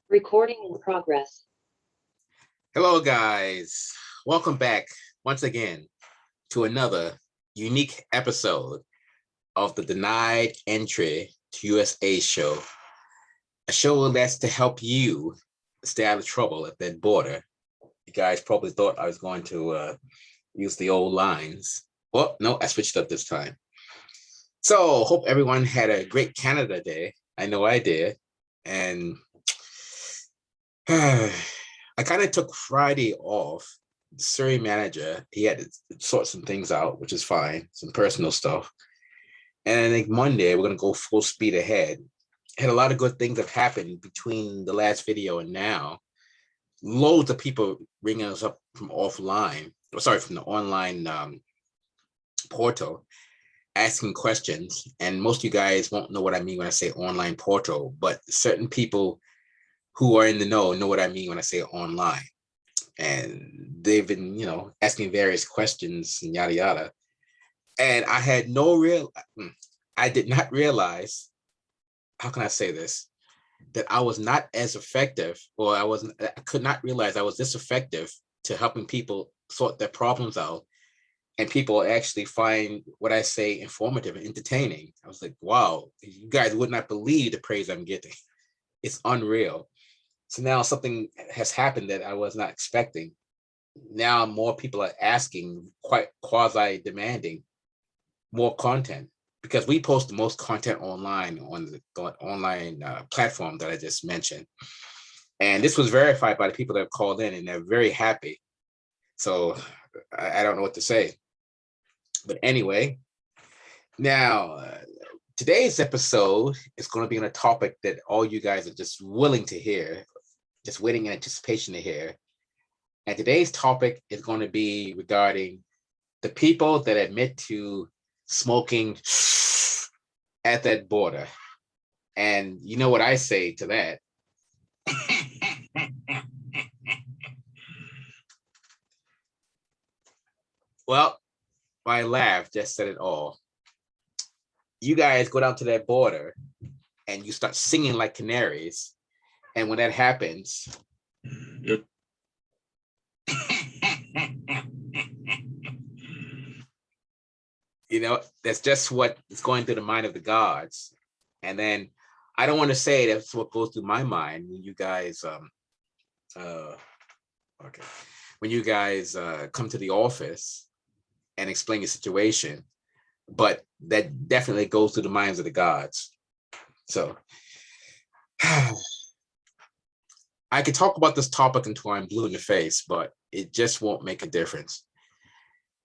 Recording in progress. Hello, guys. Welcome back once again to another unique episode of the Denied Entry to USA show, a show that's to help you stay out of trouble at that border. You guys probably thought I was going to use the old lines. Well, no, I switched up this time. So, hope everyone had a great Canada Day. I know I did. And I kind of took Friday off. The Surrey manager, he had to sort some things out, which is fine, some personal stuff. And I think Monday, we're going to go full speed ahead. Had a lot of good things have happened between the last video and now. Loads of people ringing us up from offline, from the online portal, asking questions. And most of you guys won't know what I mean when I say online portal, but certain people who are in the know what I mean when I say online. And they've been, asking various questions and yada, yada. And I did not realize, how can I say this? That I was not as effective, or I could not realize I was this effective to helping people sort their problems out. And people actually find what I say informative and entertaining. I was like, wow, you guys would not believe the praise I'm getting. It's unreal. So now something has happened that I was not expecting. Now more people are asking, quite quasi demanding, more content, because we post the most content online on the online platform that I just mentioned. And this was verified by the people that have called in, and they're very happy. So I don't know what to say. But anyway, now today's episode is going to be on a topic that all you guys are just willing to hear, just waiting in anticipation to hear. And today's topic is going to be regarding the people that admit to smoking at that border. And you know what I say to that? Well, my laugh just said it all. You guys go down to that border and you start singing like canaries. And when that happens, that's just what is going through the mind of the gods. And then I don't want to say that's what goes through my mind when you guys when you guys come to the office and explain your situation, but that definitely goes through the minds of the gods. So I could talk about this topic until I'm blue in the face, but it just won't make a difference.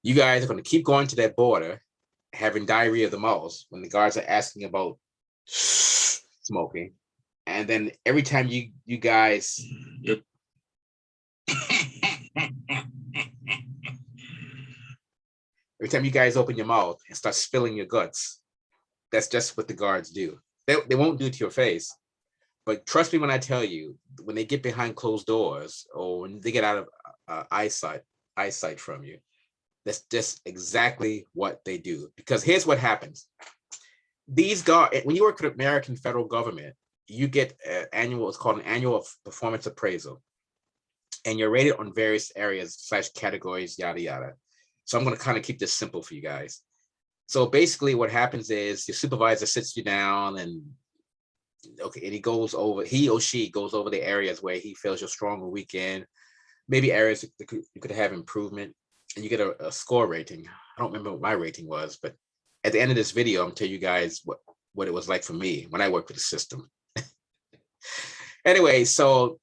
You guys are going to keep going to that border, having diarrhea of the mouth when the guards are asking about smoking. And then every time you guys every time you guys open your mouth and start spilling your guts, that's just what the guards do. They won't do it to your face. But trust me when I tell you, when they get behind closed doors or when they get out of eyesight from you, that's just exactly what they do. Because here's what happens. These guards, when you work for the American federal government, you get it's called an annual performance appraisal. And you're rated on various areas / categories, yada, yada. So I'm going to kind of keep this simple for you guys. So basically what happens is your supervisor sits you down and he or she goes over the areas where he feels you're strong or weak in, maybe areas you could have improvement, and you get a score rating. I don't remember what my rating was, but at the end of this video, I'm telling you guys what it was like for me when I worked with the system. Anyway, so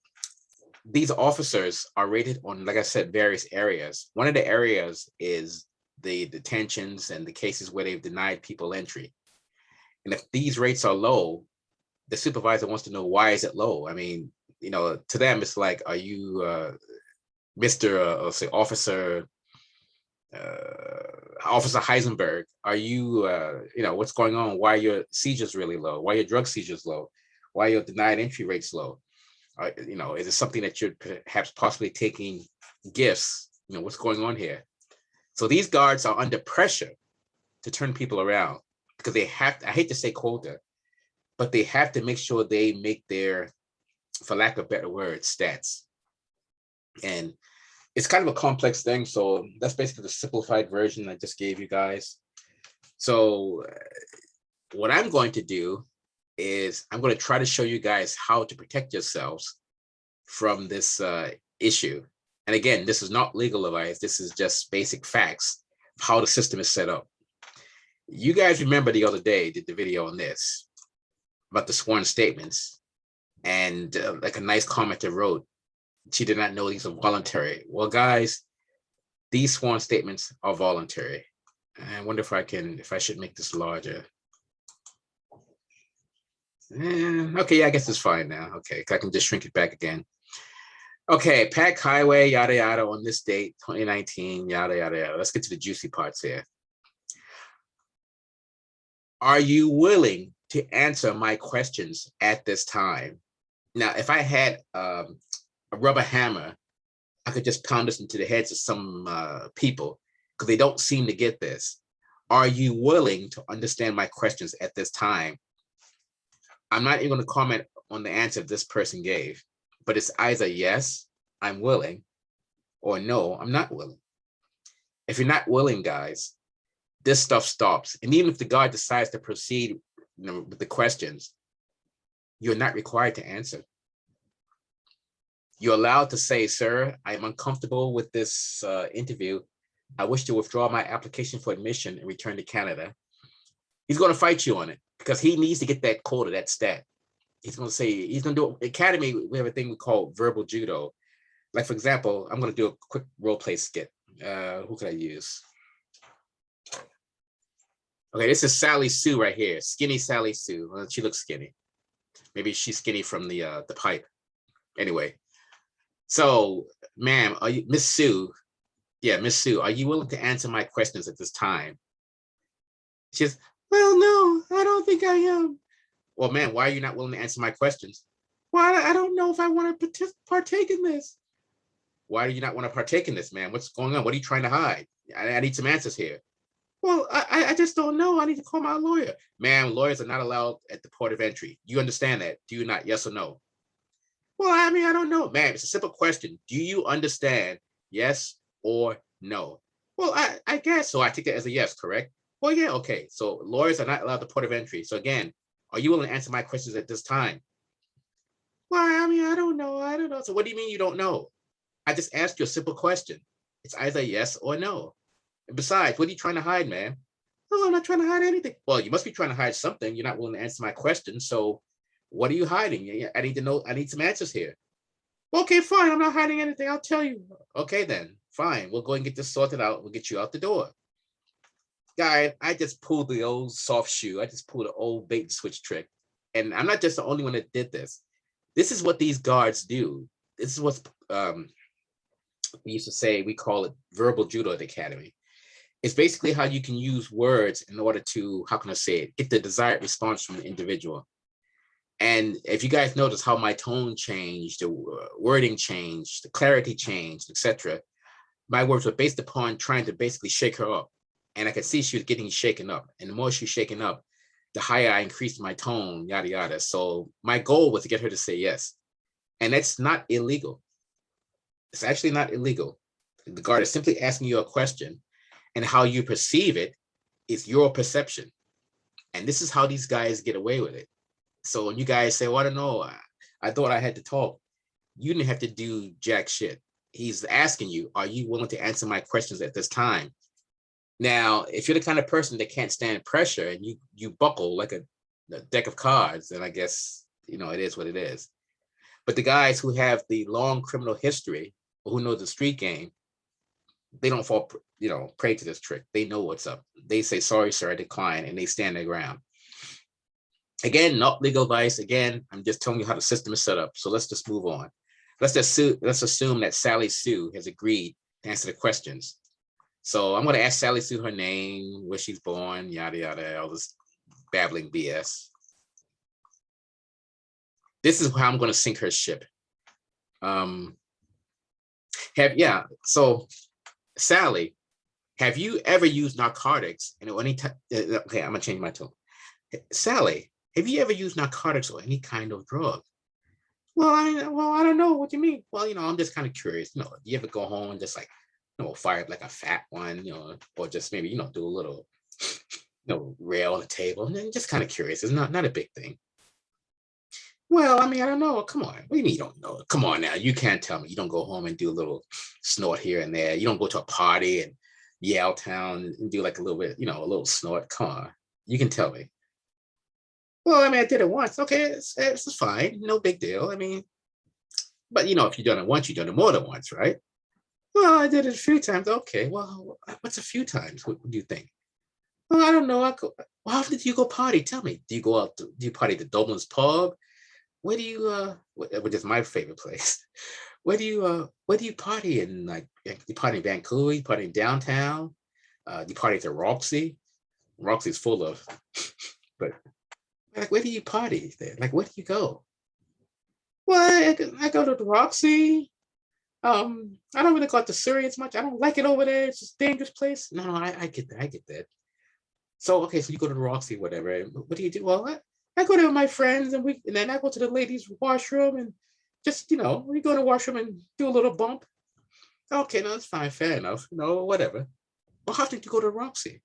these officers are rated on, like I said, various areas. One of the areas is the detentions and the cases where they've denied people entry. And if these rates are low, the supervisor wants to know, why is it low? I mean, to them, it's like, are you Mr. Say Officer Heisenberg? Are you, what's going on? Why are your seizures really low? Why are your drug seizures low? Why are your denied entry rates low? Is it something that you're perhaps possibly taking gifts? What's going on here? So these guards are under pressure to turn people around because they have to, I hate to say quota, but they have to make sure they make their for lack of better words, stats. And it's kind of a complex thing. So that's basically the simplified version I just gave you guys. So what I'm going to do is I'm going to try to show you guys how to protect yourselves from this issue. And again, this is not legal advice. This is just basic facts of how the system is set up. You guys remember the other day, did the video on this about the sworn statements, and like a nice commenter wrote, she did not know these are voluntary. Well, guys, these sworn statements are voluntary. I wonder if I should make this larger. Okay, yeah, I guess it's fine now. Okay, I can just shrink it back again. Okay, Pack Highway, yada, yada, on this date, 2019, yada, yada, yada. Let's get to the juicy parts here. Are you willing to answer my questions at this time? Now, if I had a rubber hammer, I could just pound this into the heads of some people because they don't seem to get this. Are you willing to understand my questions at this time? I'm not even going to comment on the answer this person gave, but it's either yes, I'm willing, or no, I'm not willing. If you're not willing, guys, this stuff stops. And even if the guard decides to proceed, with the questions, you're not required to answer. You're allowed to say, sir, I'm uncomfortable with this interview. I wish to withdraw my application for admission and return to Canada. He's going to fight you on it because he needs to get that quota, that stat. He's going to say, he's going to do Academy. We have a thing we call verbal judo. Like, for example, I'm going to do a quick role play skit. Who could I use? Okay, this is Sally Sue right here. Skinny Sally Sue. Well, she looks skinny. Maybe she's skinny from the pipe. Anyway, so, ma'am, are you, Miss Sue? Yeah, Miss Sue, are you willing to answer my questions at this time? She says, well, no, I don't think I am. Well, ma'am, why are you not willing to answer my questions? Well, I don't know if I want to partake in this. Why do you not want to partake in this, man? What's going on? What are you trying to hide? I need some answers here. Well, I just don't know. I need to call my lawyer. Ma'am, lawyers are not allowed at the port of entry. You understand that? Do you not? Yes or no? Well, I mean, I don't know. Ma'am, it's a simple question. Do you understand? Yes or no? Well, I guess so. I take it as a yes, correct? Well, yeah, okay. So lawyers are not allowed at the port of entry. So again, are you willing to answer my questions at this time? Well, I mean, I don't know. I don't know. So what do you mean you don't know? I just asked you a simple question. It's either yes or no. And besides, what are you trying to hide, man? Oh, I'm not trying to hide anything. Well, you must be trying to hide something. You're not willing to answer my question. So what are you hiding? I need to know. I need some answers here. Okay, fine. I'm not hiding anything. I'll tell you. Okay, then. Fine. We'll go and get this sorted out. We'll get you out the door. Guy, I just pulled the old soft shoe. I just pulled an old bait and switch trick. And I'm not just the only one that did this. This is what these guards do. This is what we used to say, we call it verbal judo at the academy. It's basically how you can use words in order to, how can I say it, get the desired response from an individual. And if you guys notice how my tone changed, the wording changed, the clarity changed, etc., my words were based upon trying to basically shake her up. And I could see she was getting shaken up. And the more she was shaken up, the higher I increased my tone, yada, yada. So my goal was to get her to say yes. And that's not illegal. It's actually not illegal. The guard is simply asking you a question, and how you perceive it is your perception. And this is how these guys get away with it. So when you guys say, well, I don't know, I thought I had to talk, you didn't have to do jack shit. He's asking you, are you willing to answer my questions at this time? Now, if you're the kind of person that can't stand pressure and you buckle like a deck of cards, then I guess, it is what it is. But the guys who have the long criminal history, or who know the street game, they don't fall, prey to this trick. They know what's up. They say, sorry, sir, I decline, and they stand their ground. Again, not legal advice. Again, I'm just telling you how the system is set up. So let's just move on. Let's assume that Sally Sue has agreed to answer the questions. So I'm going to ask Sally Sue her name, where she's born, yada, yada, all this babbling BS. This is how I'm going to sink her ship. So Sally, have you ever used narcotics? And any time, okay, I'm going to change my tone. Sally, have you ever used narcotics or any kind of drug? Well, I don't know what you mean. Well, I'm just kind of curious. You ever go home and just like, fire up like a fat one, or just maybe, do a little, rail on the table, and then just kind of curious. It's not a big thing. Well, I don't know. Come on. What do you mean you don't know? Come on now. You can't tell me you don't go home and do a little snort here and there. You don't go to a party and yell town and do like a little bit, a little snort. Come on. You can tell me. Well, I did it once. Okay, it's fine. No big deal. But if you've done it once, you've done it more than once, right? Well, I did it a few times. Okay. Well, what's a few times? What do you think? Well, I don't know. Well, how often do you go party? Tell me. Do you go out? Do you party at the Dublin's pub? Where do you which is my favorite place? Where do you party in, like, you party in Vancouver, you party in downtown, you party at the Roxy? Roxy's full of but like, where do you party there? Like, where do you go? Well, I go to the Roxy. I don't really go out to Surrey as much. I don't like it over there. It's just a dangerous place. No, I get that. I get that. So okay, so you go to the Roxy, whatever. What do you do? Well, I go there with my friends, and then I go to the ladies' washroom and just, we go to the washroom and do a little bump. Okay, no, that's fine, fair enough. Whatever. Well, how often do you go to the Roxy?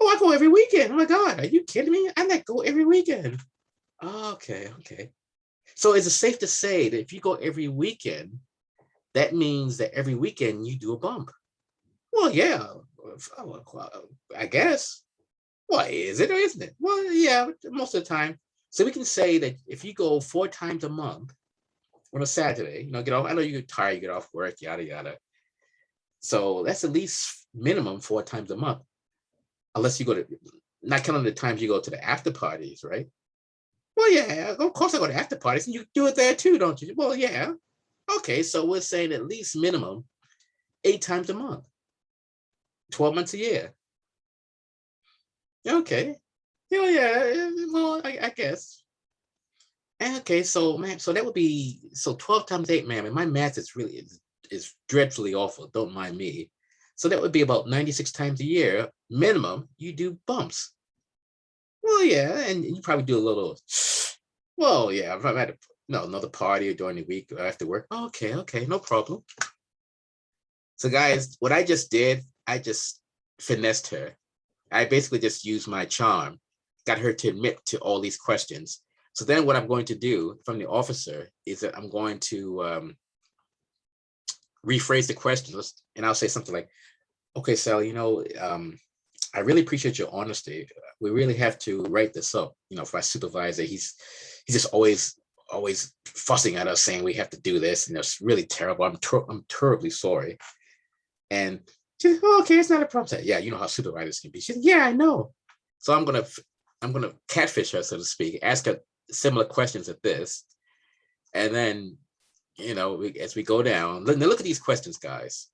Oh, I go every weekend. Oh my God, are you kidding me? I like go every weekend. Okay, okay. So is it safe to say that if you go every weekend, that means that every weekend you do a bump? Well, yeah, I guess. Well, is it or isn't it? Well, yeah, most of the time. So we can say that if you go 4 times a month on a Saturday, get off. I know you get tired, you get off work, yada yada. So that's at least minimum 4 times a month, unless you go to, not counting the times you go to the after parties, right? Well, yeah, of course I go to after parties, and you do it there too, don't you? Well, yeah. Okay, so we're saying at least minimum 8 times a month, 12 months a year. Okay. Yeah, well, I guess. Okay, so man, so that would be, so 12 times 8, man. And my math is dreadfully awful. Don't mind me. So that would be about 96 times a year minimum. You do bumps. Well, yeah, and you probably do a little. Well, yeah, if I'm at another party or during the week or after work. Okay, okay, no problem. So guys, what I just did, I just finessed her. I basically just used my charm, got her to admit to all these questions. So then what I'm going to do from the officer is that I'm going to rephrase the questions, and I'll say something like, okay, Sally, I really appreciate your honesty. We really have to write this up, for our supervisor. He's just always fussing at us, saying we have to do this, and it's really terrible. I'm terribly sorry. And she's like, oh, okay, it's not a problem. Said, yeah, you know how supervisors can be. She's like, yeah, I know. So I'm gonna catfish her, so to speak, ask her similar questions at this, and then as we go down, look at these questions, guys.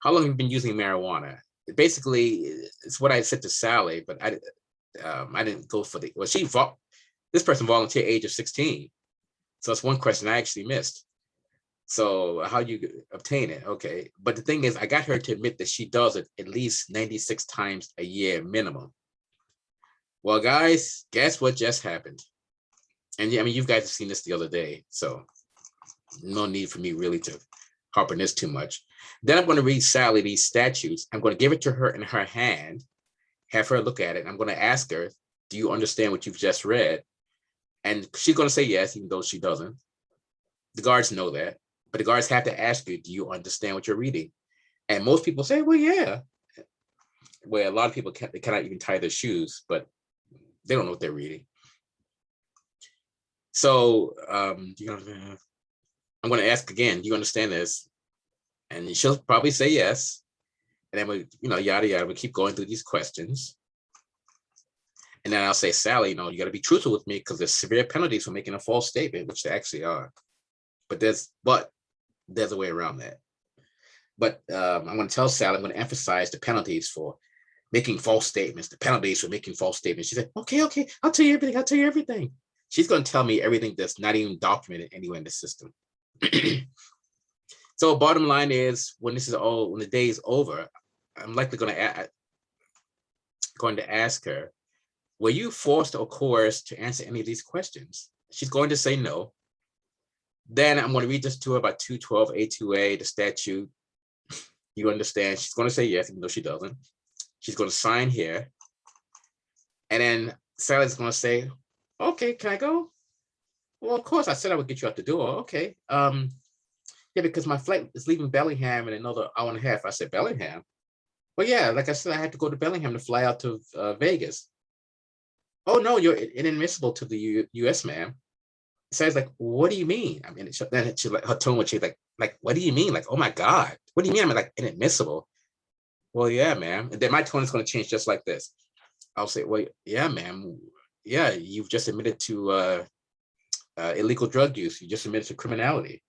How long have you been using marijuana? Basically, it's what I said to Sally, but I didn't go for the. Well, this person volunteered age of 16, so it's one question I actually missed. So how you obtain it? Okay, but the thing is, I got her to admit that she does it at least 96 times a year minimum. Well, guys, guess what just happened? And you guys have seen this the other day, so no need for me really to harp on this too much. Then I'm going to read Sally these statutes. I'm going to give it to her in her hand, have her look at it. I'm going to ask her, do you understand what you've just read? And she's going to say yes, even though she doesn't. The guards know that, but the guards have to ask you, do you understand what you're reading? And most people say, well, yeah. Well, a lot of people they cannot even tie their shoes, but they don't know what they're reading. So I'm going to ask again, do you understand this? And she'll probably say yes. And then yada yada, we keep going through these questions. And then I'll say, Sally, you got to be truthful with me, because there's severe penalties for making a false statement, which they actually are. But there's a way around that. But I'm going to tell Sally, I'm going to emphasize the penalties for making false statements, the penalties for making false statements. She said, okay, I'll tell you everything. She's going to tell me everything that's not even documented anywhere in the system. So bottom line is, when the day is over, I'm likely going to ask her, were you forced or coerced to answer any of these questions? She's going to say no. Then I'm going to read this to her about 212A2A, the statute. You understand? She's going to say yes, even though she doesn't. She's going to sign here. And then Sally's going to say, okay, can I go? Well, of course, I said I would get you out the door. Okay. Yeah, because my flight is leaving Bellingham in another hour and a half. I said, Bellingham? Well, yeah, like I said, I had to go to Bellingham to fly out to Vegas. Oh, no, you're inadmissible to the U.S., ma'am. So I was like, what do you mean? I mean, then she, like, her tone was like, what do you mean? Like, oh my God, what do you mean? I'm like, inadmissible. Well, yeah, ma'am. And then my tone is going to change just like this. I'll say, well, yeah, ma'am. Yeah, you've just admitted to illegal drug use. You just admitted to criminality.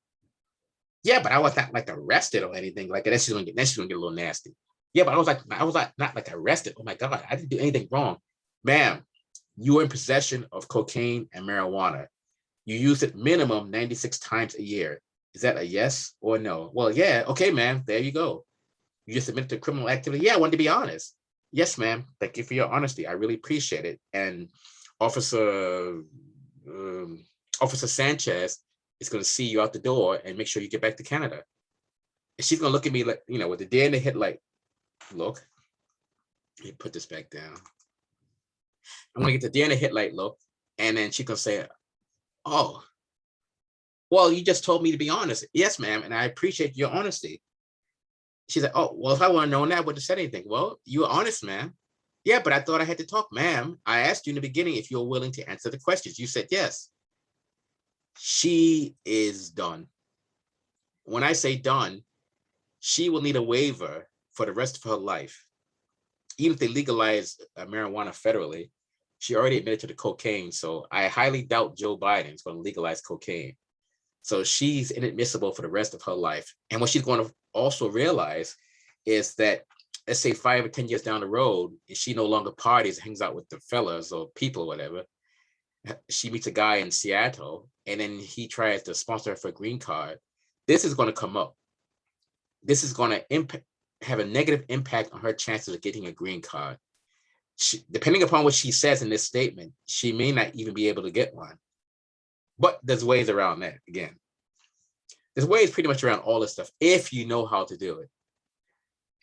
Yeah, but I was not like arrested or anything like that. That's just gonna get a little nasty. Yeah, but I was like not like arrested. Oh my God, I didn't do anything wrong, ma'am. You were in possession of cocaine and marijuana. You use it minimum 96 times a year. Is that a yes or no? Well, yeah. Okay, ma'am. There you go. You just admitted to criminal activity. Yeah, I wanted to be honest. Yes, ma'am. Thank you for your honesty. I really appreciate it. And Officer Officer Sanchez is going to see you out the door and make sure you get back to Canada. And she's going to look at me like, with the deer in the headlight. Look, let me put this back down. I'm going to get the deer in the headlight look. And then she's going to say, oh, well, you just told me to be honest. Yes, ma'am. And I appreciate your honesty. She's like, oh, well, if I would have known that, I wouldn't have said anything. Well, you were honest, ma'am. Yeah, but I thought I had to talk, ma'am. I asked you in the beginning if you're willing to answer the questions. You said yes. She is done. When I say done, she will need a waiver for the rest of her life. Even if they legalize marijuana federally, she already admitted to the cocaine. So I highly doubt Joe Biden is going to legalize cocaine. So she's inadmissible for the rest of her life. And what she's going to also realize is that, let's say 5 or 10 years down the road, and she no longer parties, hangs out with the fellas or people or whatever, she meets a guy in Seattle, and then he tries to sponsor her for a green card. This is going to come up. This is going to have a negative impact on her chances of getting a green card. Depending upon what she says in this statement, she may not even be able to get one. But there's ways around that. Again, there's ways pretty much around all this stuff if you know how to do it.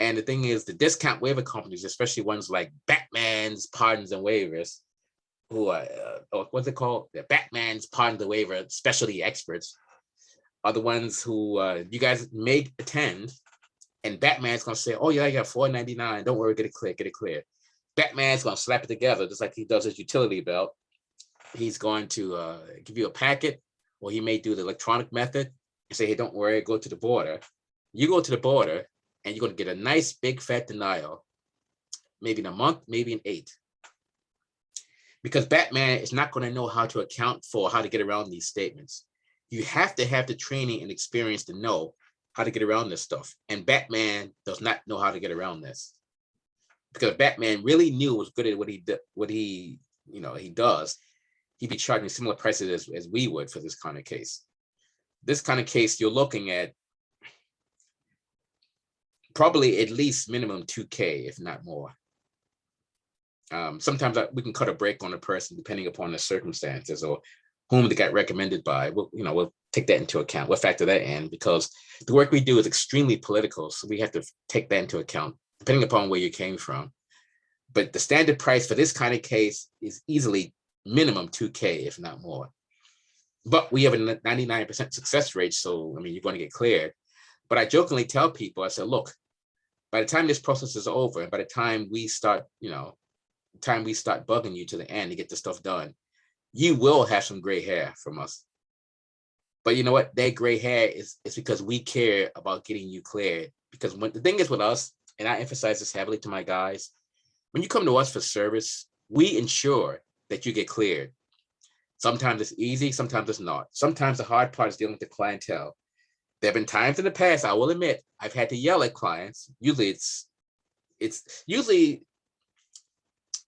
And the thing is, the discount waiver companies, especially ones like Batman's Pardons and Waivers, who are, what's it called? The Batman's Pardons and Waiver specialty experts, are the ones who you guys may attend, and Batman's going to say, oh, yeah, you got $4.99. Don't worry, get it clear, get it clear. Batman's going to slap it together just like he does his utility belt. He's going to give you a packet, or he may do the electronic method and say, hey, don't worry, go to the border. You go to the border, and you're going to get a nice big fat denial, maybe in a month, maybe in 8. Because Batman is not going to know how to account for how to get around these statements. You have to have the training and experience to know how to get around this stuff. And Batman does not know how to get around this. Because Batman really knew was good at what he does, he'd be charging similar prices as we would for this kind of case. This kind of case, you're looking at probably at least minimum $2K, if not more. Sometimes we can cut a break on a person depending upon the circumstances or whom they got recommended by. We'll take that into account. We'll factor that in because the work we do is extremely political. So we have to take that into account depending upon where you came from. But the standard price for this kind of case is easily minimum $2K, if not more. But we have a 99% success rate. So, you're going to get cleared. But I jokingly tell people, I said, look, by the time this process is over, and by the time we start, bugging you to the end to get the stuff done, you will have some gray hair from us. But you know what? That gray hair is because we care about getting you cleared. Because the thing is with us, and I emphasize this heavily to my guys, when you come to us for service, we ensure that you get cleared. Sometimes it's easy, sometimes it's not. Sometimes the hard part is dealing with the clientele. There have been times in the past, I will admit, I've had to yell at clients. Usually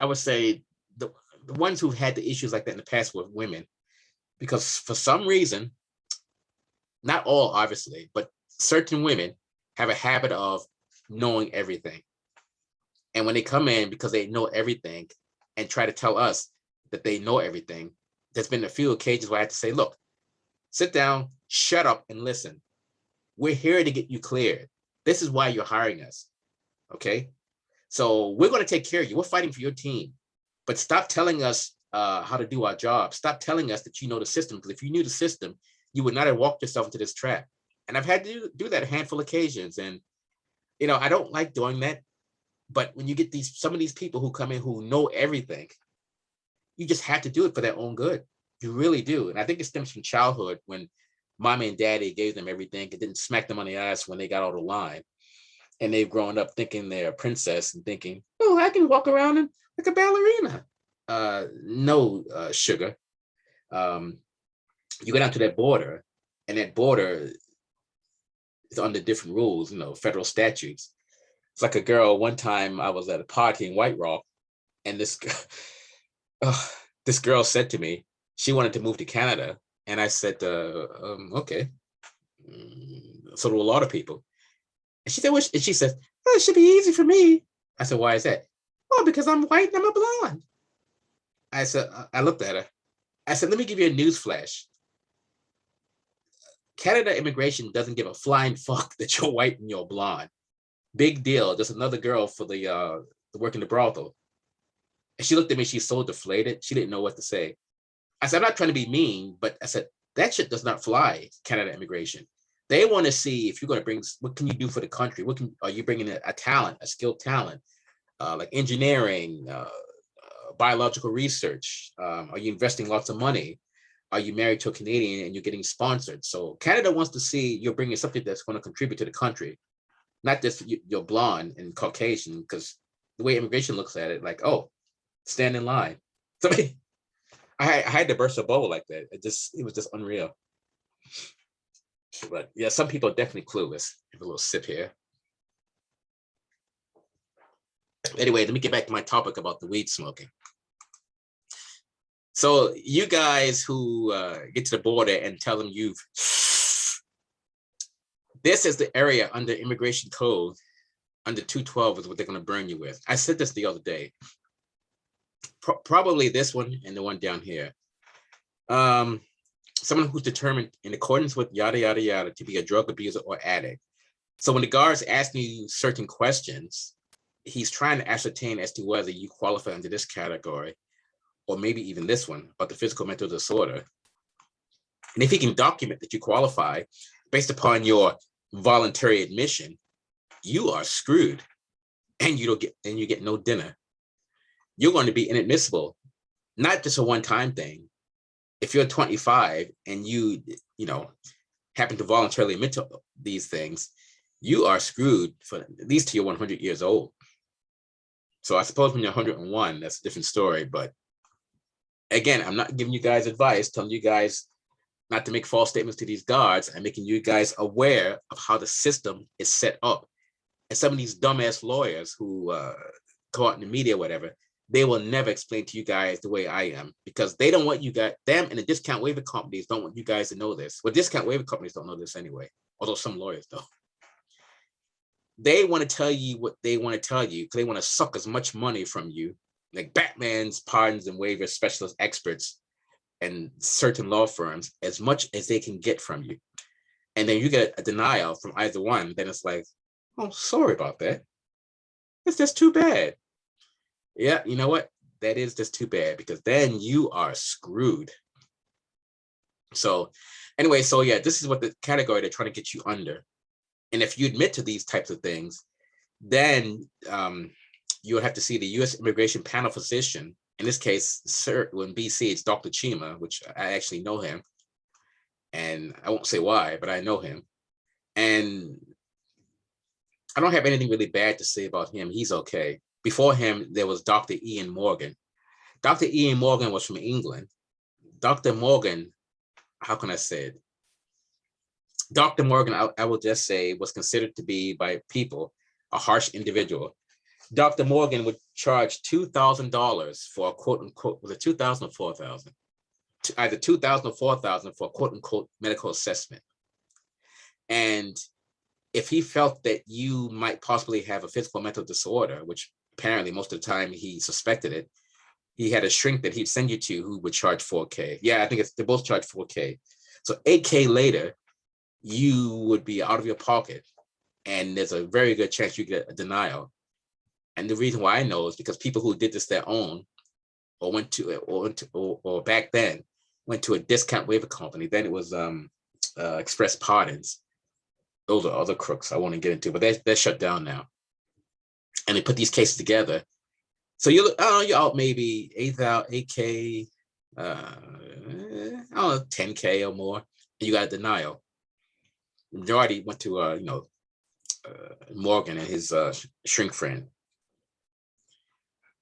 I would say the ones who've had the issues like that in the past were women, because for some reason, not all obviously, but certain women have a habit of knowing everything. And when they come in because they know everything and try to tell us that they know everything, there's been a few occasions where I had to say, look, sit down, shut up and listen. We're here to get you cleared. This is why you're hiring us. Okay. So we're going to take care of you. We're fighting for your team. But stop telling us how to do our job. Stop telling us that you know the system. Because if you knew the system, you would not have walked yourself into this trap. And I've had to do that a handful of occasions. And, I don't like doing that. But when you get some of these people who come in who know everything, you just have to do it for their own good. You really do. And I think it stems from childhood when mommy and daddy gave them everything and didn't smack them on the ass when they got out of line. And they've grown up thinking they're a princess and thinking, oh, I can walk around like a ballerina. No, sugar. You go down to that border, and that border is under different rules, federal statutes. It's like a girl. One time I was at a party in White Rock, and this girl said to me she wanted to move to Canada. And I said, okay. So do a lot of people. And she said, oh, it should be easy for me. I said, why is that? Oh, because I'm white and I'm a blonde. I said, I looked at her. I said, let me give you a news flash. Canada immigration doesn't give a flying fuck that you're white and you're blonde. Big deal. There's another girl for the work in the brothel. And she looked at me, she's so deflated. She didn't know what to say. I said, I'm not trying to be mean, but I said, that shit does not fly, Canada immigration. They want to see if you're going to bring, what can you do for the country? Are you bringing a talent, a skilled talent, like engineering, biological research? Are you investing lots of money? Are you married to a Canadian and you're getting sponsored? So Canada wants to see you're bringing something that's going to contribute to the country, not just you're blonde and Caucasian, because the way immigration looks at it, like, oh, stand in line. So I had to burst a bubble like that. It was just unreal. But yeah, some people are definitely clueless. Have a little sip here. Anyway, let me get back to my topic about the weed smoking. So you guys who get to the border and tell them this is the area under immigration code, under 212 is what they're going to burn you with. I said this the other day. Probably this one and the one down here. Someone who's determined in accordance with yada, yada, yada to be a drug abuser or addict. So when the guard's asking you certain questions, he's trying to ascertain as to whether you qualify under this category or maybe even this one about the physical mental disorder. And if he can document that you qualify based upon your voluntary admission, you are screwed and you get no dinner. You're going to be inadmissible, not just a one-time thing. If you're 25 and you happen to voluntarily admit to these things, you are screwed for at least till you're 100 years old. So I suppose when you're 101, that's a different story. But again, I'm not giving you guys advice, telling you guys not to make false statements to these guards. I'm making you guys aware of how the system is set up. And some of these dumbass lawyers who go out in the media, whatever, they will never explain to you guys the way I am, because they don't want you guys, them and the discount waiver companies don't want you guys to know this. Well, discount waiver companies don't know this anyway, although some lawyers don't. They want to tell you what they want to tell you because they want to suck as much money from you, like Batman's pardons and waivers specialist experts and certain law firms, as much as they can get from you. And then you get a denial from either one, then it's like, oh, sorry about that. It's just too bad. Yeah, you know what? That is just too bad, because then you are screwed. So anyway, so yeah, this is what the category they're trying to get you under. And if you admit to these types of things, then you would have to see the U.S. Immigration Panel Physician. In this case, in BC, it's Dr. Chima, which I actually know him. And I won't say why, but I know him. And I don't have anything really bad to say about him. He's okay. Before him, there was Dr. Ian Morgan. Dr. Ian Morgan was from England. Dr. Morgan, how can I say it? Dr. Morgan, I will just say, was considered to be by people a harsh individual. Dr. Morgan would charge $2,000 for a quote unquote, was it 2,000 or 4,000? Either 2,000 or 4,000 for a quote unquote medical assessment. And if he felt that you might possibly have a physical mental disorder, which apparently most of the time he suspected it, he had a shrink that he'd send you to who would charge $4K. Yeah, I think they both charge $4K. So 8K later, you would be out of your pocket, and there's a very good chance you get a denial. And the reason why I know is because people who did this their own, or went to, or back then went to a discount waiver company. Then it was Express Pardons. Those are other crooks I want to get into, but they're shut down now. And they put these cases together. So you're out maybe 8K, I don't know, 10K or more, and you got a denial. The majority went to Morgan and his shrink friend.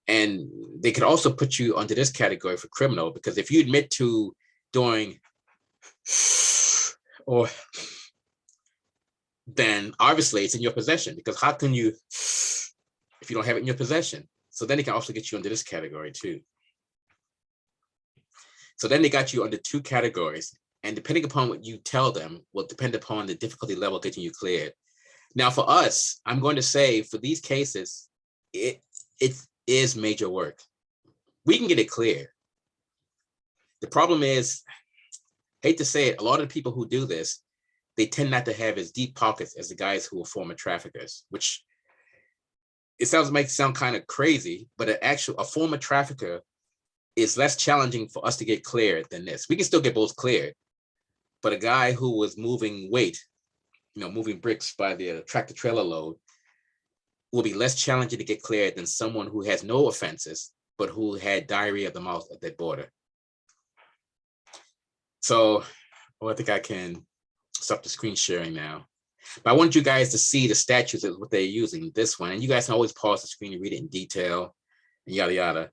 And they could also put you under this category for criminal, because if you admit to doing, or then obviously it's in your possession, because how can you, if you don't have it in your possession? So then they can also get you under this category too. So then they got you under 2 categories, and depending upon what you tell them will depend upon the difficulty level getting you cleared. Now for us, I'm going to say for these cases, it is major work. We can get it clear. The problem is, hate to say it, a lot of the people who do this, they tend not to have as deep pockets as the guys who are former traffickers, which it might sound kind of crazy, but a former trafficker is less challenging for us to get cleared than this. We can still get both cleared, but a guy who was moving weight, moving bricks by the tractor trailer load, will be less challenging to get cleared than someone who has no offenses, but who had diarrhea of the mouth at that border. So I think I can stop the screen sharing now. But I want you guys to see the statutes of what they're using, this one. And you guys can always pause the screen and read it in detail, and yada, yada.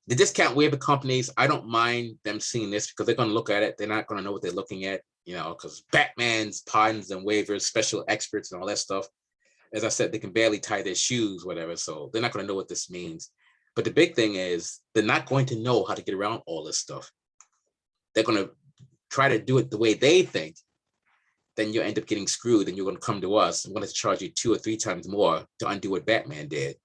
The discount waiver companies, I don't mind them seeing this because they're going to look at it. They're not going to know what they're looking at, because Batman's, pardons, and waivers, special experts, and all that stuff. As I said, they can barely tie their shoes, whatever. So they're not going to know what this means. But the big thing is they're not going to know how to get around all this stuff. They're going to try to do it the way they think. Then you end up getting screwed, and you're going to come to us and want to charge you 2 or 3 times more to undo what Batman did.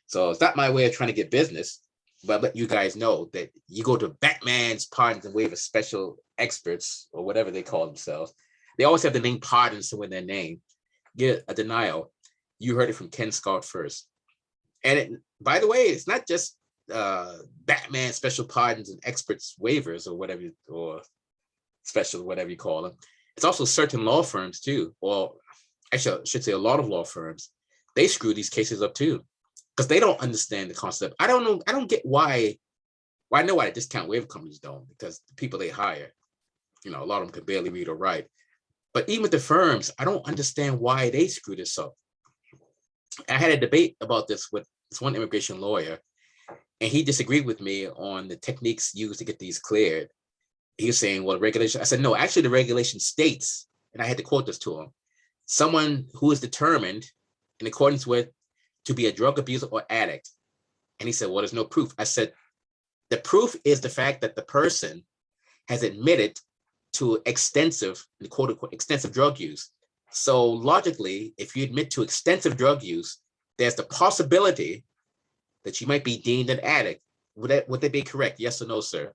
So it's not my way of trying to get business, but let you guys know that you go to Batman's pardons and waiver special experts, or whatever they call themselves. They always have the name pardons somewhere in their name. Get a denial. You heard it from Ken Scott first. And by the way, it's not just Batman special pardons and experts waivers, or whatever, or special, whatever you call them. It's also certain law firms too. Well, actually, I should say a lot of law firms. They screw these cases up too, because they don't understand the concept. I don't know. I don't get why. Well, I know why the discount waiver companies don't, because the people they hire, a lot of them can barely read or write. But even with the firms, I don't understand why they screw this up. I had a debate about this with this one immigration lawyer, and he disagreed with me on the techniques used to get these cleared. He was saying, well, regulation. I said, no, actually the regulation states, and I had to quote this to him, someone who is determined in accordance with to be a drug abuser or addict. And he said, well, there's no proof. I said, the proof is the fact that the person has admitted to extensive, quote unquote, extensive drug use. So logically, if you admit to extensive drug use, there's the possibility that you might be deemed an addict. Would that be correct? Yes or no, sir?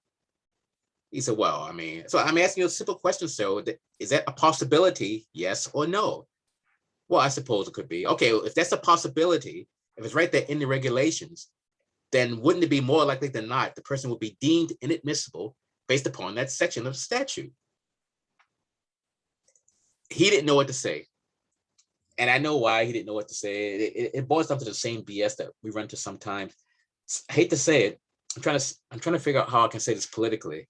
He said, well, so I'm asking you a simple question, sir. Is that a possibility, yes or no? Well, I suppose it could be. Okay, if that's a possibility, if it's right there in the regulations, then wouldn't it be more likely than not the person would be deemed inadmissible based upon that section of the statute? He didn't know what to say. And I know why he didn't know what to say. It boils down to the same BS that we run into sometimes. I hate to say it. I'm trying to figure out how I can say this politically.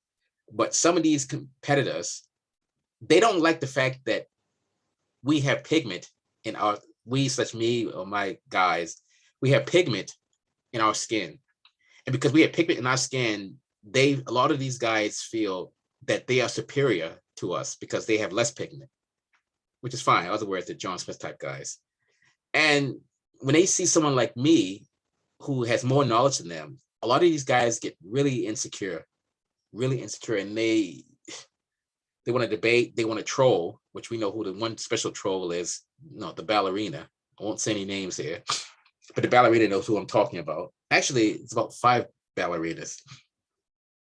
But some of these competitors, they don't like the fact that we have pigment in such me or my guys, we have pigment in our skin. And because we have pigment in our skin, a lot of these guys feel that they are superior to us because they have less pigment, which is fine. In other words, the John Smith type guys. And when they see someone like me who has more knowledge than them, a lot of these guys get really insecure, and they want to debate, they want to troll, which we know who the one special troll is, the ballerina. I won't say any names here, but the ballerina knows who I'm talking about. Actually, it's about 5 ballerinas,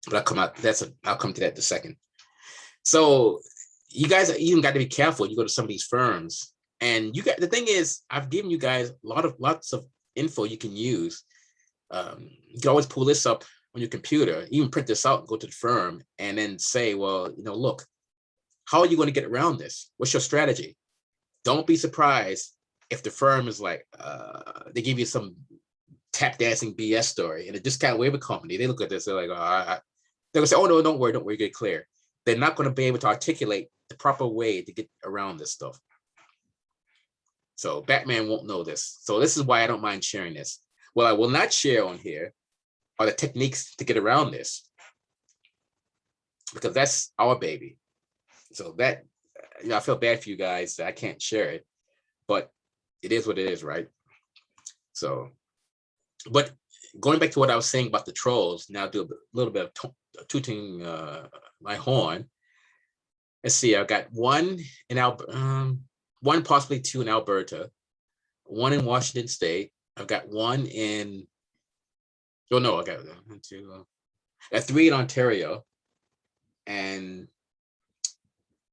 but I'll come to that in a second. So you guys even got to be careful. You go to some of these firms, and you got the thing is, I've given you guys lots of info you can use. You can always pull this up on your computer, even print this out and go to the firm and then say, well, look, how are you going to get around this? What's your strategy? Don't be surprised if the firm is like, they give you some tap dancing BS story and a discount waiver company. They look at this, they're like, they're gonna say, oh no, don't worry, get clear. They're not going to be able to articulate the proper way to get around this stuff. So Batman won't know this. So this is why I don't mind sharing this. What I will not share on here are the techniques to get around this, because that's our baby. So that, I feel bad for you guys that I can't share it, but it is what it is, right? So, but going back to what I was saying about the trolls, now do a little bit of tooting my horn. Let's see, I've got one in one, possibly two in Alberta, one in Washington State. I've got one in, oh no, I got three in Ontario, and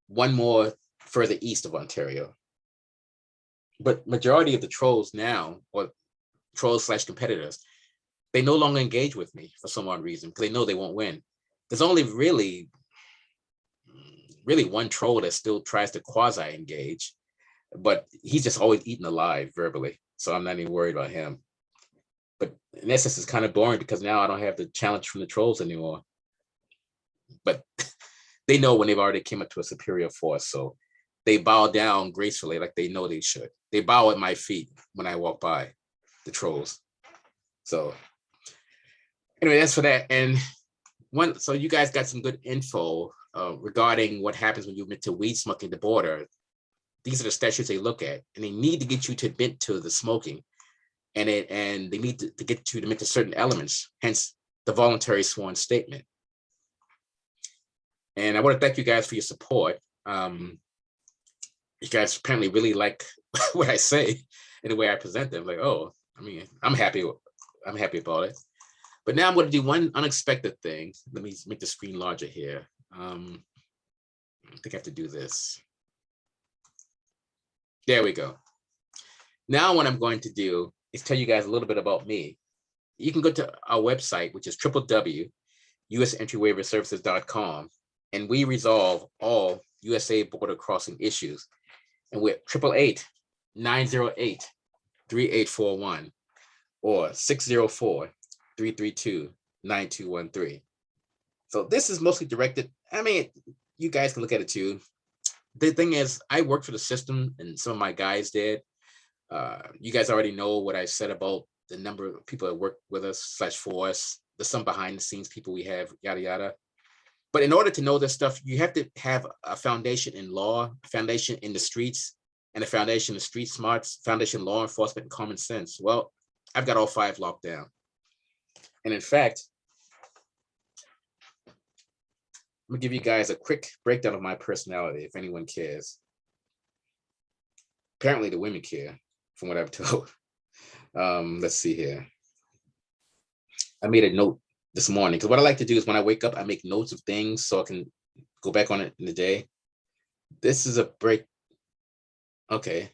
one more further east of Ontario. But majority of the trolls now, or trolls / competitors, they no longer engage with me for some odd reason, because they know they won't win. There's only really one troll that still tries to quasi engage, but he's just always eaten alive verbally. So I'm not even worried about him. But in essence, it's kind of boring because now I don't have the challenge from the trolls anymore. But they know when they've already came up to a superior force. So they bow down gracefully like they know they should. They bow at my feet when I walk by, the trolls. So anyway, that's for that. And so you guys got some good info regarding what happens when you admit to weed smoking at the border. These are the statutes they look at, and they need to get you to admit to the smoking, and they need to get you to admit to certain elements, hence the voluntary sworn statement. And I want to thank you guys for your support. You guys apparently really like what I say and the way I present them. Like, oh, I mean, I'm happy about it. But now I'm going to do one unexpected thing. Let me make the screen larger here. I think I have to do this. There we go. Now what I'm going to do is tell you guys a little bit about me. You can go to our website, which is www.usentry-waiver-services.com, and we resolve all USA border crossing issues. And we're 888-908-3841 or 604-332-9213. So this is mostly directed, I mean, you guys can look at it too. The thing is, I worked for the system and some of my guys did. You guys already know what I said about the number of people that work with us / for us. There's some behind the scenes people we have, yada, yada. But in order to know this stuff, you have to have a foundation in law, a foundation in the streets, and a foundation in street smarts, foundation in law enforcement, and common sense. Well, I've got all 5 locked down. And in fact, I'm gonna give you guys a quick breakdown of my personality, if anyone cares. Apparently the women care, from what I've told. Let's see here. I made a note this morning, because what I like to do is when I wake up, I make notes of things so I can go back on it in the day. This is a okay.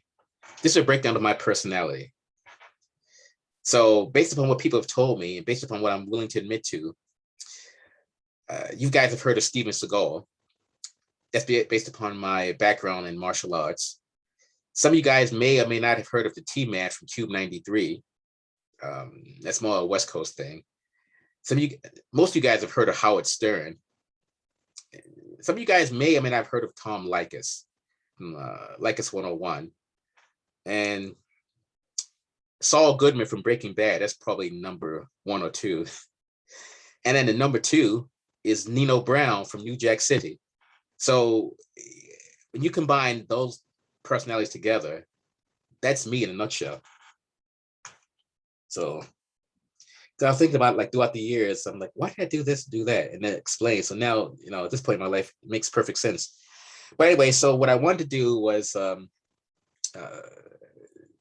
This is a breakdown of my personality. So based upon what people have told me and based upon what I'm willing to admit to, you guys have heard of Steven Seagal. That's based upon my background in martial arts. Some of you guys may or may not have heard of the T-Man from Cube 93. That's more a West Coast thing. Most of you guys have heard of Howard Stern. Some of you guys may or may not have heard of Tom Likas, Likas 101. And Saul Goodman from Breaking Bad, that's probably number 1 or 2. And then the number 2 is Nino Brown from New Jack City. So when you combine those personalities together, that's me in a nutshell. So I was thinking about, like, throughout the years, I'm like, why did I do this, do that? And then explain. So now, at this point in my life, it makes perfect sense. But anyway, so what I wanted to do was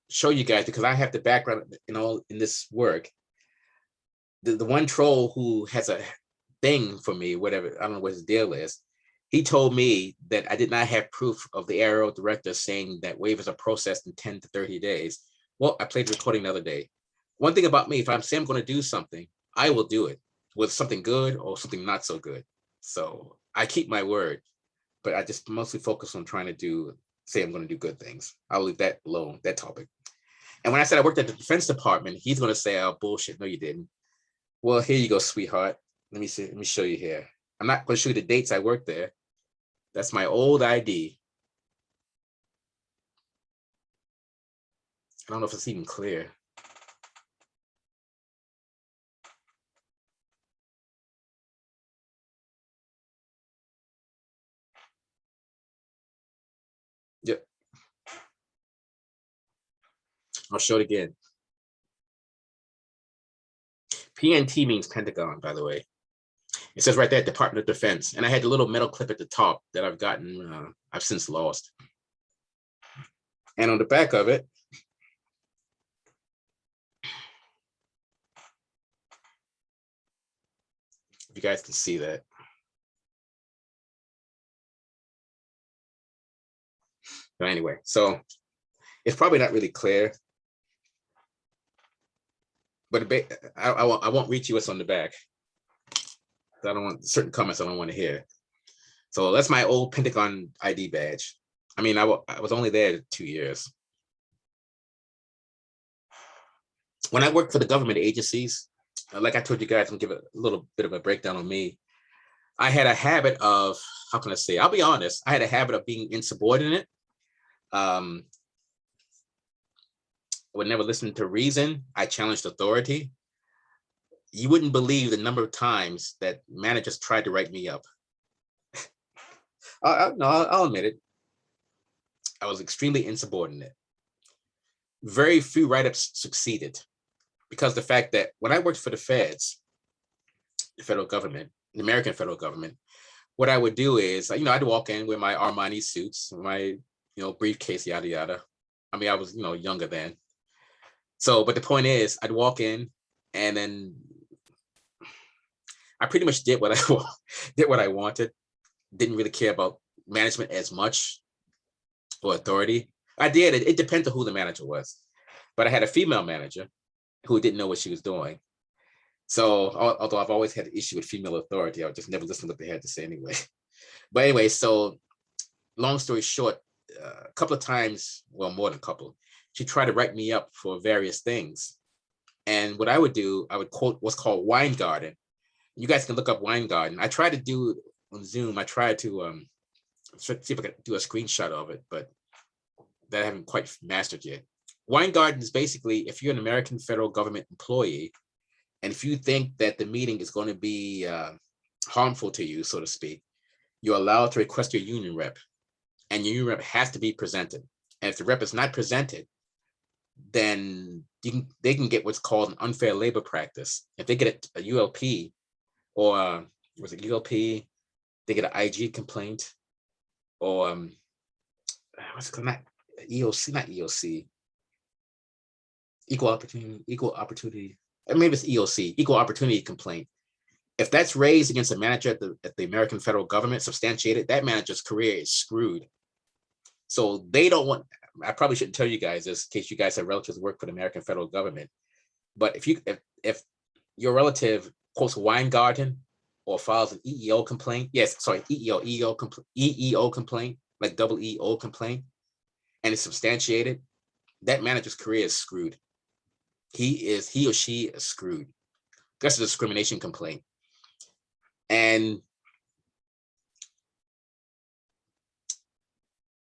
show you guys, because I have the background in this work. The one troll who has a thing for me, whatever, I don't know what his deal is, He told me that I did not have proof of the ARO director saying that waivers are processed in 10 to 30 days. Well, I played the recording the other day. One thing about me, if I'm saying I'm going to do something, I will do it, with something good or something not so good. So I keep my word, but I just mostly focus on trying to say I'm going to do good things. I'll leave that alone, that topic. And when I said I worked at the Defense Department, he's going to say, oh, bullshit. No, you didn't. Well, here you go, sweetheart. Let me see. Let me show you here. I'm not going to show you the dates I worked there. That's my old ID. I don't know if it's even clear. Yep. I'll show it again. PNT means Pentagon, by the way. It says right there, Department of Defense. And I had the little metal clip at the top that I've gotten, I've since lost. And on the back of it, if you guys can see that. But anyway, so it's probably not really clear. But I won't read you what's on the back. I don't want certain comments I don't want to hear. So that's my old Pentagon ID badge. I mean, I was only there 2 years. When I worked for the government agencies, like I told you guys, I'm gonna give a little bit of a breakdown on me. I had a habit of, how can I say, I'll be honest, I had a habit of being insubordinate. I would never listen to reason. I challenged authority. You wouldn't believe the number of times that managers tried to write me up. I'll admit it. I was extremely insubordinate. Very few write-ups succeeded because the fact that when I worked for the feds, the federal government, the American federal government, what I would do is, I'd walk in with my Armani suits, my, briefcase, yada, yada. I mean, I was, younger then. So, but the point is, I'd walk in and then I pretty much did what I wanted. Didn't really care about management as much or authority. I did. It depends on who the manager was. But I had a female manager who didn't know what she was doing. So although I've always had an issue with female authority, I would just never listen to what they had to say anyway. But anyway, so long story short, a couple of times, well, more than a couple, she tried to write me up for various things. And what I would do, I would quote what's called Wine Garden. You guys can look up Wine Garden. I tried to do on Zoom. I tried to see if I could do a screenshot of it, but that I haven't quite mastered yet. Wine Garden is basically, if you're an American federal government employee, and if you think that the meeting is going to be harmful to you, so to speak, you're allowed to request your union rep, and your union rep has to be presented. And if the rep is not presented, then they can get what's called an unfair labor practice. If they get a ULP, or was it ULP, they get an IG complaint, or what's it called? Not EOC, equal opportunity. Maybe it's EOC, equal opportunity complaint. If that's raised against a manager at the American federal government, substantiated, that manager's career is screwed. So they don't want. I probably shouldn't tell you guys this in case you guys have relatives who work for the American federal government. But if your relative quotes Wine Garden or files an EEO complaint, EEO complaint, like double EO complaint, and it's substantiated, that manager's career is screwed. He or she is screwed. That's a discrimination complaint. And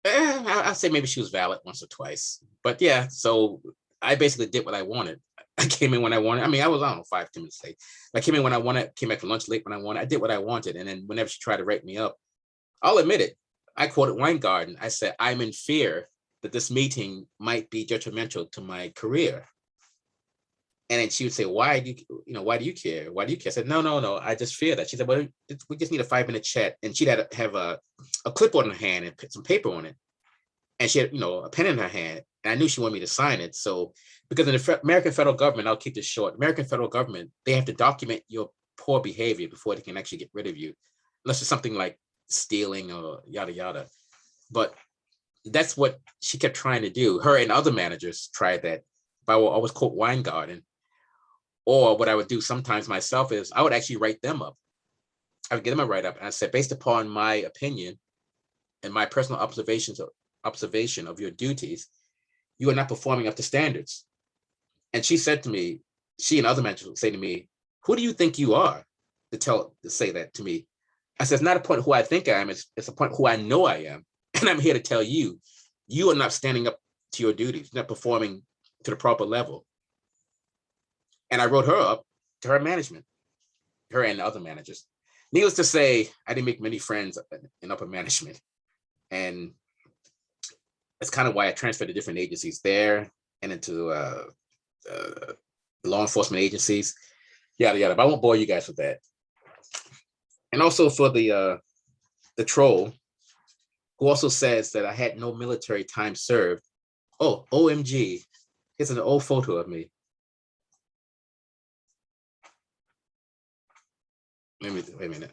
I'd say maybe she was valid once or twice. But yeah, so I basically did what I wanted. I came in when I wanted. I mean, I don't know, 5-10 minutes late. I came in when I wanted, came back to lunch late when I wanted. I did what I wanted. And then whenever she tried to write me up, I'll admit it. I quoted Wine Garden. I said, I'm in fear that this meeting might be detrimental to my career. And then she would say, why do you care? Why do you care? I said, no. I just fear that. She said, well, we just need a 5-minute chat. And she'd have a clipboard in her hand and put some paper on it. And she had, a pen in her hand. And I knew she wanted me to sign it. So, because in the American federal government, I'll keep this short. American federal government, they have to document your poor behavior before they can actually get rid of you. Unless it's something like stealing or yada yada. But that's what she kept trying to do. Her and other managers tried that. But I will always quote Weingarten. Or what I would do sometimes myself is I would actually write them up. I would get them a write up, and I said, based upon my opinion and my personal observation of your duties, you are not performing up to standards. And she said to me, she and other managers would say to me, who do you think you are to say that to me? I said, it's not a point who I think I am, it's a point who I know I am. And I'm here to tell you, you are not standing up to your duties, not performing to the proper level. And I wrote her up to her management, her and the other managers. Needless to say, I didn't make many friends in upper management. And that's kind of why I transferred to different agencies there and into law enforcement agencies, yada, yada. But I won't bore you guys with that. And also for the troll, who also says that I had no military time served. Oh, OMG. Here's an old photo of me. Wait a minute.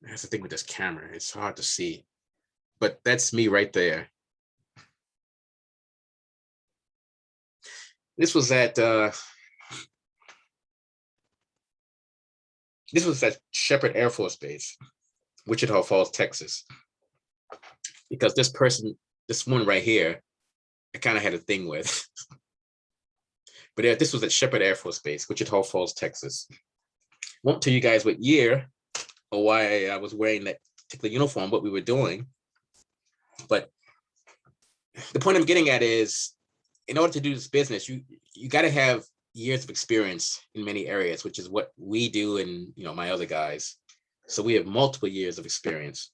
That's the thing with this camera. It's hard to see. But that's me right there. This was at Shepherd Air Force Base, Wichita Falls, Texas. Because this one right here, I kind of had a thing with. But this was at Shepherd Air Force Base, Wichita Falls, Texas. Won't tell you guys what year or why I was wearing that particular uniform, what we were doing. But the point I'm getting at is, in order to do this business, you got to have years of experience in many areas, which is what we do and my other guys. So we have multiple years of experience.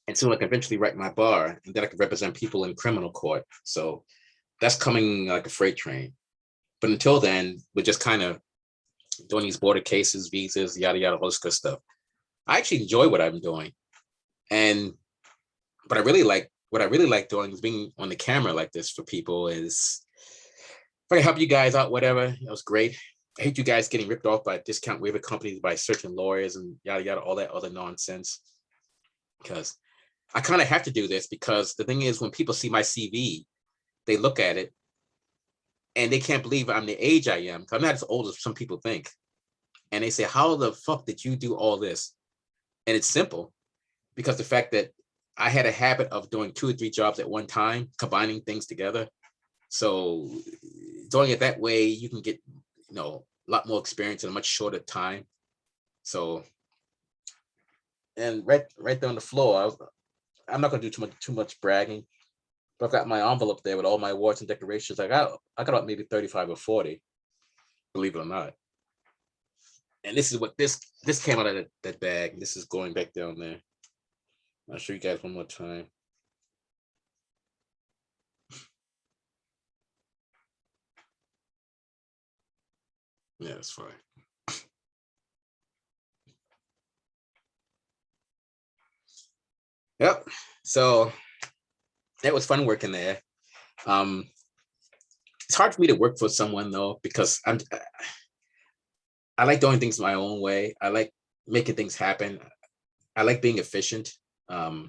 And soon I can eventually write my bar, and then I can represent people in criminal court. So that's coming like a freight train. But until then, we're just kind of doing these border cases, visas, yada, yada, all this good stuff. I actually enjoy what I'm doing. But what I really like doing is being on the camera like this for people. Is if I can help you guys out, whatever, it was great. I hate you guys getting ripped off by discount waiver companies, by searching lawyers and yada, yada, all that other nonsense. Because I kind of have to do this, because the thing is, when people see my CV, they look at it and they can't believe I'm the age I am. I'm not as old as some people think. And they say, how the fuck did you do all this? And it's simple, because the fact that I had a habit of doing 2 or 3 jobs at one time, combining things together. So doing it that way, you can get, a lot more experience in a much shorter time. So, and right there on the floor, I'm not gonna do too much bragging, but I've got my envelope there with all my awards and decorations. I got about maybe 35 or 40, believe it or not. And this is what this came out of that bag. This is going back down there. I'll show you guys one more time. Yeah, that's fine. Yep. So that was fun working there. It's hard for me to work for someone though, because I like doing things my own way. I like making things happen. I like being efficient. I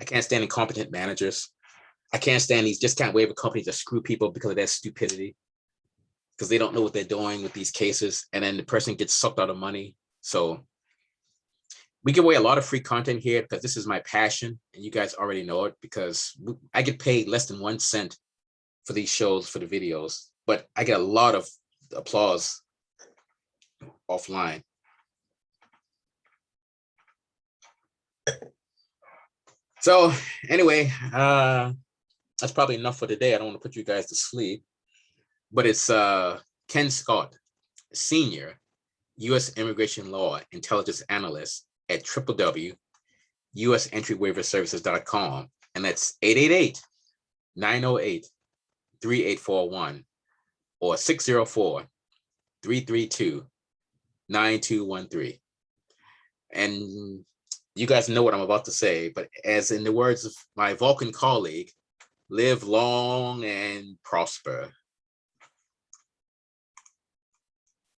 can't stand incompetent managers. I can't stand these discount waiver companies that screw people because of their stupidity, because they don't know what they're doing with these cases, and then the person gets sucked out of money. So we give away a lot of free content here because this is my passion, and you guys already know it, because I get paid less than 1 cent for these shows, for the videos, but I get a lot of applause offline. So anyway, that's probably enough for today. I don't want to put you guys to sleep, but it's Ken Scott, Senior, U.S. Immigration Law Intelligence Analyst at www.usentry-waiver-services.com, and that's 888-908-3841 or 604-332-9213. And you guys know what I'm about to say, but as in the words of my Vulcan colleague, live long and prosper.